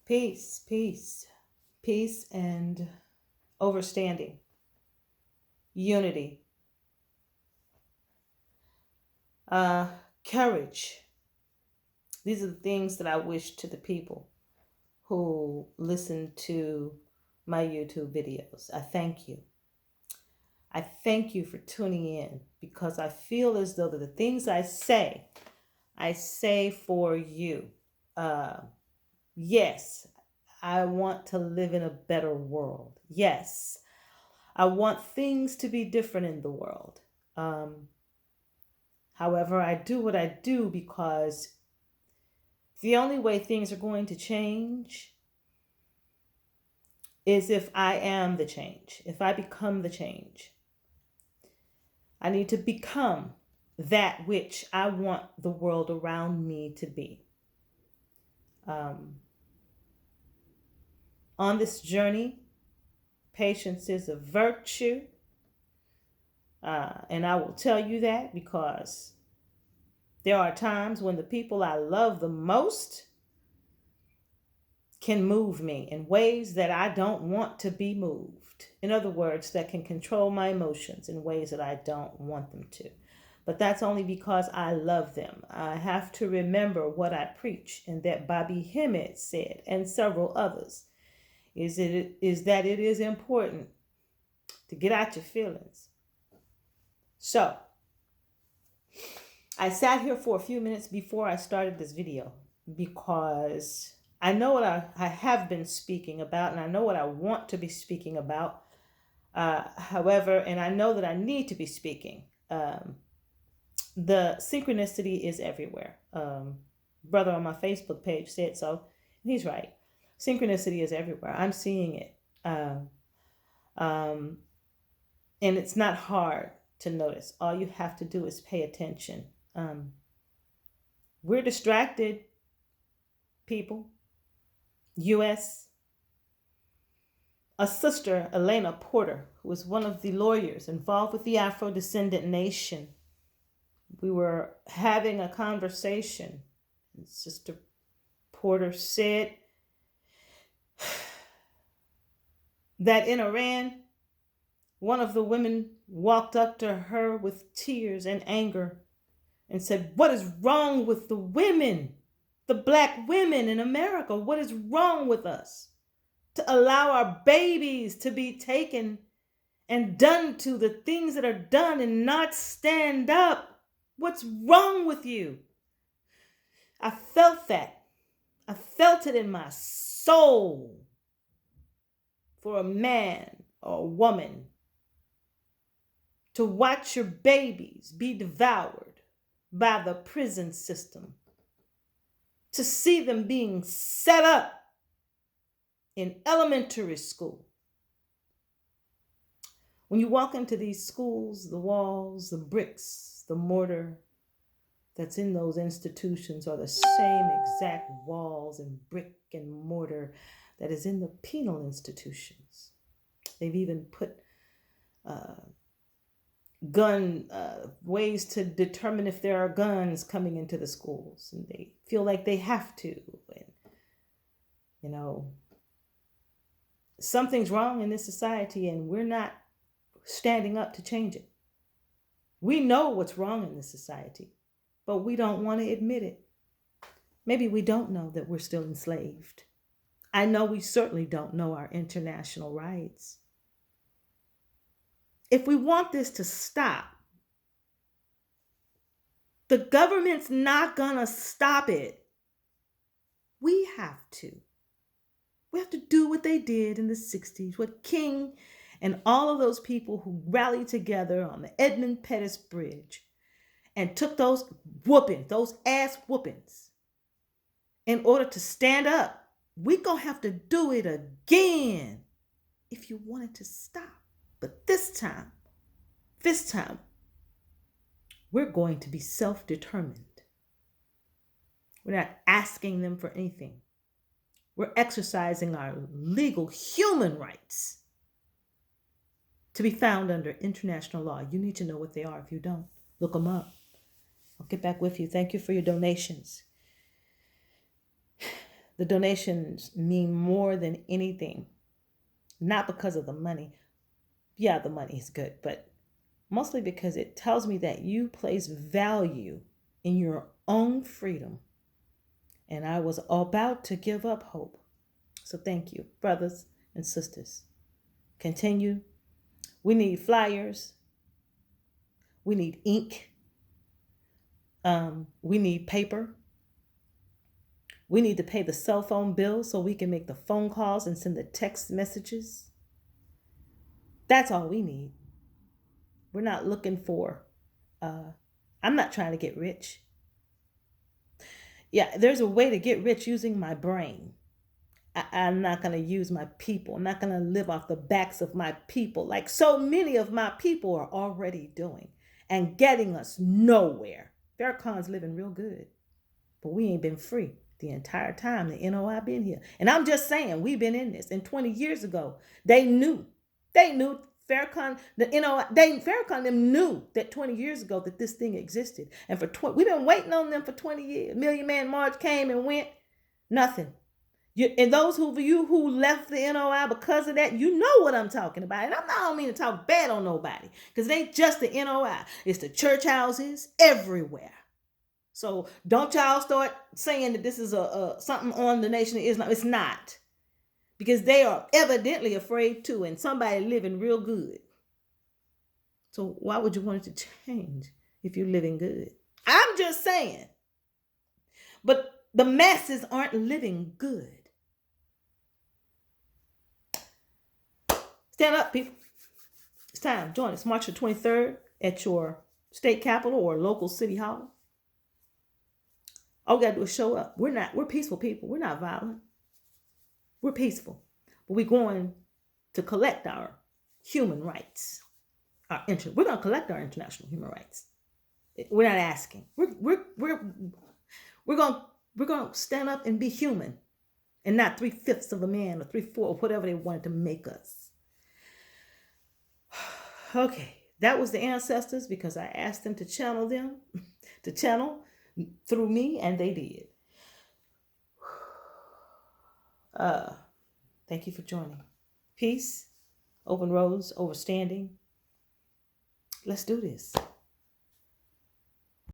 Peace, peace, peace and overstanding, unity, uh, courage. These are the things that I wish to the people who listen to my YouTube videos. I thank you. I thank you for tuning in because I feel as though that the things I say for you. Uh, yes, I want to live in a better world. Yes, I want things to be different in the world. Um, However, I do what I do because the only way things are going to change is if I am the change, if I become the change. I need to become that which I want the world around me to be. Um, on this journey, patience is a virtue. And I will tell you that because there are times when the people I love the most can move me in ways that I don't want to be moved. In other words, that can control my emotions in ways that I don't want them to. But that's only because I love them. I have to remember what I preach and that Bobby Hemmett said, and several others, is that it is important to get out your feelings. So, I sat here for a few minutes before I started this video because I know what I have been speaking about and I know what I want to be speaking about. However, and I know that I need to be speaking. The synchronicity is everywhere. Brother on my Facebook page said so. And he's right. Synchronicity is everywhere. I'm seeing it. And it's not hard to notice. All you have to do is pay attention. We're distracted, people. U.S. A sister, Elena Porter, who was one of the lawyers involved with the Afro Descendant Nation, we were having a conversation. And Sister Porter said that in Iran, one of the women walked up to her with tears and anger and said, "What is wrong with the women, the black women in America? What is wrong with us to allow our babies to be taken and done to the things that are done and not stand up? What's wrong with you?" I felt that. I felt it in my soul for a man or a woman to watch your babies be devoured by the prison system, to see them being set up in elementary school. When you walk into these schools, the walls, the bricks, the mortar that's in those institutions are the same exact walls and brick and mortar that is in the penal institutions. They've even put gun ways to determine if there are guns coming into the schools, and they feel like they have to. And something's wrong in this society, and we're not standing up to change it. We know what's wrong in this society, but we don't want to admit it. Maybe we don't know that we're still enslaved. I know we certainly don't know our international rights. If we want this to stop, the government's not going to stop it. We have to. We have to do what they did in the 60s, what King and all of those people who rallied together on the Edmund Pettus Bridge and took those whoopings, those ass whoopings, in order to stand up. We're going to have to do it again if you want it to stop. But this time, we're going to be self-determined. We're not asking them for anything. We're exercising our legal human rights to be found under international law. You need to know what they are. If you don't, look them up. I'll get back with you. Thank you for your donations. The donations mean more than anything, not because of the money. Yeah, the money is good, but mostly because it tells me that you place value in your own freedom. And I was about to give up hope. So thank you, brothers and sisters. Continue. We need flyers. We need ink. We need paper. We need to pay the cell phone bill so we can make the phone calls and send the text messages. That's all we need. We're not looking for, I'm not trying to get rich. Yeah, there's a way to get rich using my brain. I'm not going to use my people. I'm not going to live off the backs of my people like so many of my people are already doing and getting us nowhere. Farrakhan's living real good, but we ain't been free the entire time the NOI been here. And I'm just saying, we've been in this. And 20 years ago, they knew. They knew Farrakhan, the NOI, Farrakhan them knew that 20 years ago that this thing existed. And we've been waiting on them for 20 years. Million Man March came and went, nothing. And those of you who left the NOI because of that, you know what I'm talking about. And I don't mean to talk bad on nobody, because it ain't just the NOI. It's the church houses everywhere. So don't y'all start saying that this is a something on the Nation of Islam. It's not. Because they are evidently afraid too, and somebody living real good. So why would you want it to change if you're living good? I'm just saying. But the masses aren't living good. Stand up, people. It's time. Join us March the 23rd at your state capitol or local city hall. All we gotta do is show up. We're peaceful people. We're not violent. We're peaceful. But we're going to collect our human rights. We're going to collect our international human rights. We're not asking. We're going to stand up and be human, and not 3/5 of a man or 3/4 or whatever they wanted to make us. Okay, that was the ancestors, because I asked them to channel through me, and they did. Thank you for joining. Peace, open roads, overstanding. Let's do this.